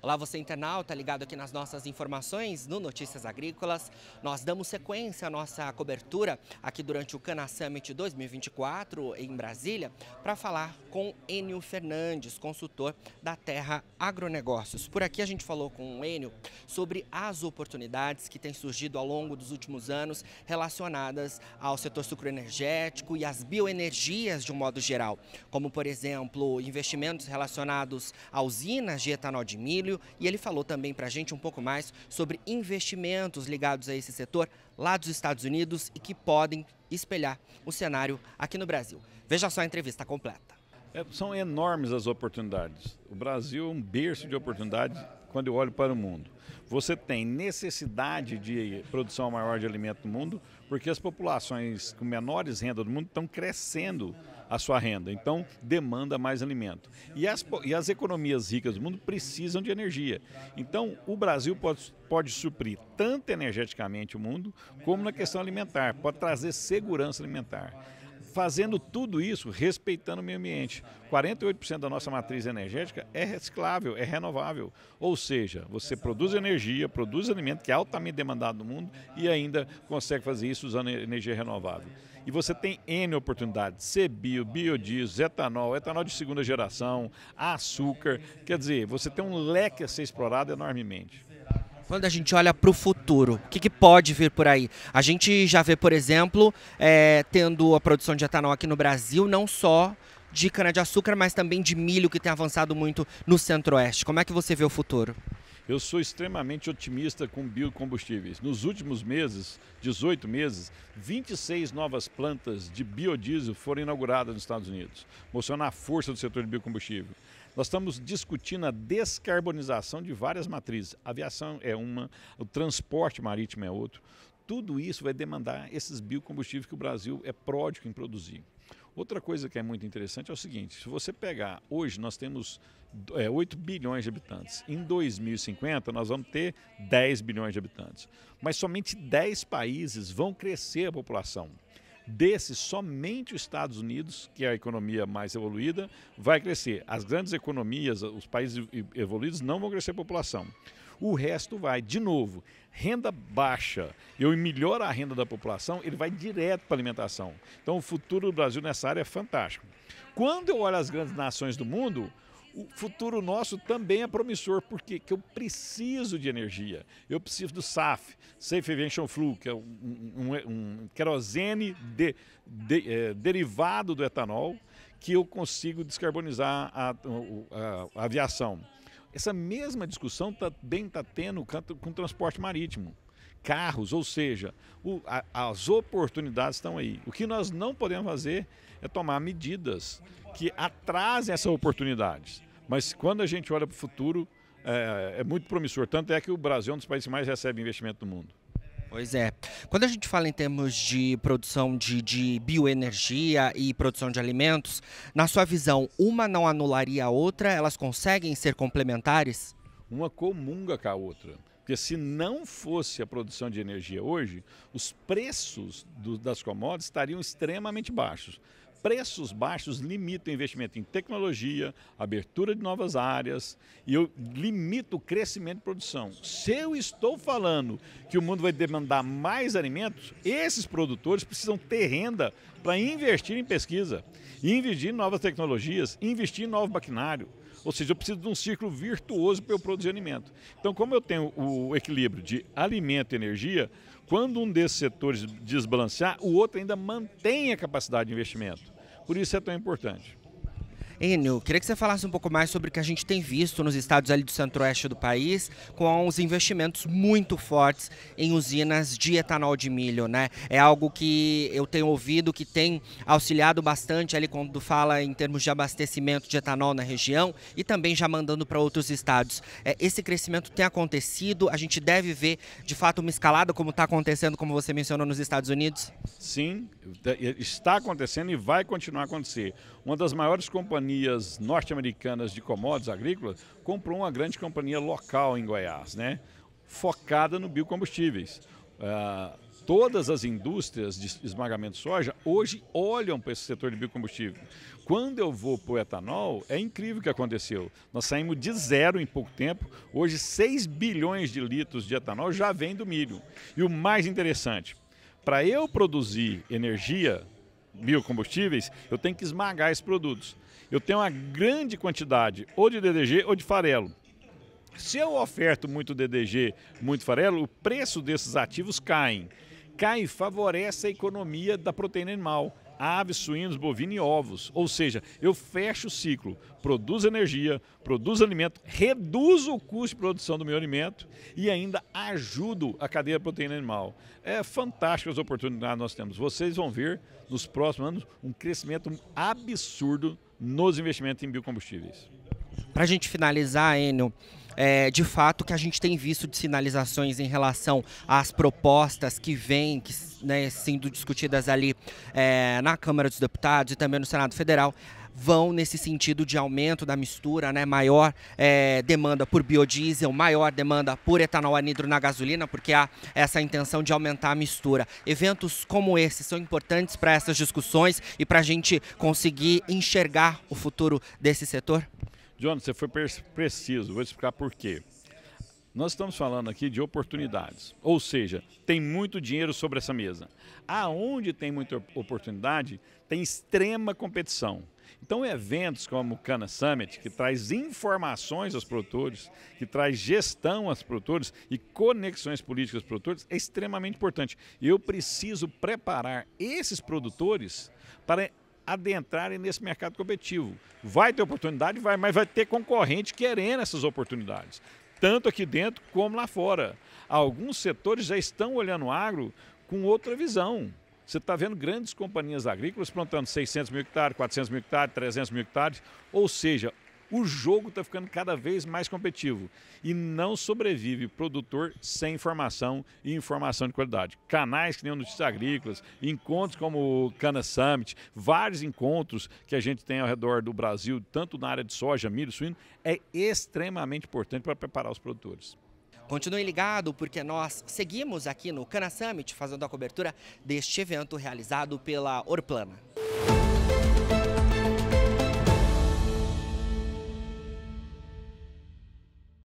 Olá, você internauta, ligado aqui nas nossas informações no Notícias Agrícolas. Nós damos sequência à nossa cobertura aqui durante o Cana Summit 2024 em Brasília para falar com Enio Fernandes, consultor da Terra Agronegócios. Por aqui a gente falou com o Enio sobre as oportunidades que têm surgido ao longo dos últimos anos relacionadas ao setor sucroenergético e às bioenergias de um modo geral, como por exemplo investimentos relacionados a usinas de etanol de milho. E ele falou também para a gente um pouco mais sobre investimentos ligados a esse setor lá dos Estados Unidos e que podem espelhar o cenário aqui no Brasil. Veja só a entrevista completa. São enormes as oportunidades. O Brasil é um berço de oportunidade quando eu olho para o mundo. Você tem necessidade de produção maior de alimento no mundo, porque as populações com menores rendas do mundo estão crescendo a sua renda, então demanda mais alimento. E as economias ricas do mundo precisam de energia. Então o Brasil pode suprir tanto energeticamente o mundo, como na questão alimentar, pode trazer segurança alimentar. Fazendo tudo isso, respeitando o meio ambiente. 48% da nossa matriz energética é reciclável, é renovável. Ou seja, você produz energia, produz alimento que é altamente demandado no mundo e ainda consegue fazer isso usando energia renovável. E você tem N oportunidades, CBio, biodiesel, etanol de segunda geração, açúcar. Quer dizer, você tem um leque a ser explorado enormemente. Quando a gente olha para o futuro, o que pode vir por aí? A gente já vê, por exemplo, tendo a produção de etanol aqui no Brasil, não só de cana-de-açúcar, mas também de milho, que tem avançado muito no Centro-Oeste. Como é que você vê o futuro? Eu sou extremamente otimista com biocombustíveis. Nos últimos meses, 18 meses, 26 novas plantas de biodiesel foram inauguradas nos Estados Unidos, mostrando a força do setor de biocombustível. Nós estamos discutindo a descarbonização de várias matrizes. A aviação é uma, o transporte marítimo é outro. Tudo isso vai demandar esses biocombustíveis que o Brasil é pródigo em produzir. Outra coisa que é muito interessante é o seguinte: se você pegar, hoje nós temos 8 bilhões de habitantes. Em 2050 nós vamos ter 10 bilhões de habitantes. Mas somente 10 países vão crescer a população. Desses, somente os Estados Unidos, que é a economia mais evoluída, vai crescer. As grandes economias, os países evoluídos, não vão crescer a população. O resto vai, de novo, renda baixa. Eu melhoro a renda da população, ele vai direto para a alimentação. Então o futuro do Brasil nessa área é fantástico. Quando eu olho as grandes nações do mundo, o futuro nosso também é promissor, porque eu preciso de energia. Eu preciso do SAF, Safe Aviation Fuel, que é um querosene derivado do etanol, que eu consigo descarbonizar a aviação. Essa mesma discussão também está tendo com o transporte marítimo. Carros, ou seja, as oportunidades estão aí. O que nós não podemos fazer é tomar medidas que atrasem essas oportunidades. Mas quando a gente olha para o futuro, é muito promissor. Tanto é que o Brasil é um dos países que mais recebe investimento do mundo. Pois é. Quando a gente fala em termos de produção de bioenergia e produção de alimentos, na sua visão, uma não anularia a outra? Elas conseguem ser complementares? Uma comunga com a outra. Porque se não fosse a produção de energia hoje, os preços das commodities estariam extremamente baixos. Preços baixos limitam o investimento em tecnologia, abertura de novas áreas, e eu limito o crescimento de produção. Se eu estou falando que o mundo vai demandar mais alimentos, esses produtores precisam ter renda para investir em pesquisa, investir em novas tecnologias, investir em novo maquinário. Ou seja, eu preciso de um ciclo virtuoso para eu produzir alimento. Então, como eu tenho o equilíbrio de alimento e energia, quando um desses setores desbalancear, o outro ainda mantém a capacidade de investimento. Por isso é tão importante. Enio, queria que você falasse um pouco mais sobre o que a gente tem visto nos estados ali do centro-oeste do país, com os investimentos muito fortes em usinas de etanol de milho, né? É algo que eu tenho ouvido que tem auxiliado bastante ali quando fala em termos de abastecimento de etanol na região e também já mandando para outros estados. Esse crescimento tem acontecido? A gente deve ver de fato uma escalada como está acontecendo, como você mencionou, nos Estados Unidos? Sim, está acontecendo e vai continuar a acontecer. Uma das maiores companhias norte-americanas de commodities agrícolas comprou uma grande companhia local em Goiás, né, focada no biocombustíveis. Todas as indústrias de esmagamento de soja hoje olham para esse setor de biocombustível. Quando eu vou para o etanol, é incrível o que aconteceu. Nós saímos de zero em pouco tempo. Hoje, 6 bilhões de litros de etanol já vem do milho. E o mais interessante, para eu produzir energia, biocombustíveis, eu tenho que esmagar esses produtos. Eu tenho uma grande quantidade ou de DDG ou de farelo. Se eu oferto muito DDG, muito farelo, o preço desses ativos cai e favorece a economia da proteína animal, aves, suínos, bovino e ovos. Ou seja, eu fecho o ciclo, produzo energia, produzo alimento, reduzo o custo de produção do meu alimento e ainda ajudo a cadeia da proteína animal. É fantástico as oportunidades que nós temos. Vocês vão ver nos próximos anos um crescimento absurdo nos investimentos em biocombustíveis. Para a gente finalizar, Enio, de fato que a gente tem visto de sinalizações em relação às propostas que vêm, né, sendo discutidas ali na Câmara dos Deputados e também no Senado Federal, vão nesse sentido de aumento da mistura, né, maior demanda por biodiesel, maior demanda por etanol anidro na gasolina, porque há essa intenção de aumentar a mistura. Eventos como esse são importantes para essas discussões e para a gente conseguir enxergar o futuro desse setor? John, você foi preciso, vou explicar por quê. Nós estamos falando aqui de oportunidades, ou seja, tem muito dinheiro sobre essa mesa. Aonde tem muita oportunidade, tem extrema competição. Então, eventos como o Cana Summit, que traz informações aos produtores, que traz gestão aos produtores e conexões políticas aos produtores, é extremamente importante. Eu preciso preparar esses produtores para adentrarem nesse mercado competitivo. Vai ter oportunidade? Vai, mas vai ter concorrente querendo essas oportunidades, tanto aqui dentro como lá fora. Alguns setores já estão olhando o agro com outra visão. Você está vendo grandes companhias agrícolas plantando 600 mil hectares, 400 mil hectares, 300 mil hectares, ou seja, o jogo está ficando cada vez mais competitivo e não sobrevive produtor sem informação e informação de qualidade. Canais que nem o Notícias Agrícolas, encontros como o Cana Summit, vários encontros que a gente tem ao redor do Brasil, tanto na área de soja, milho, suíno, é extremamente importante para preparar os produtores. Continue ligado, porque nós seguimos aqui no Cana Summit fazendo a cobertura deste evento realizado pela Orplana.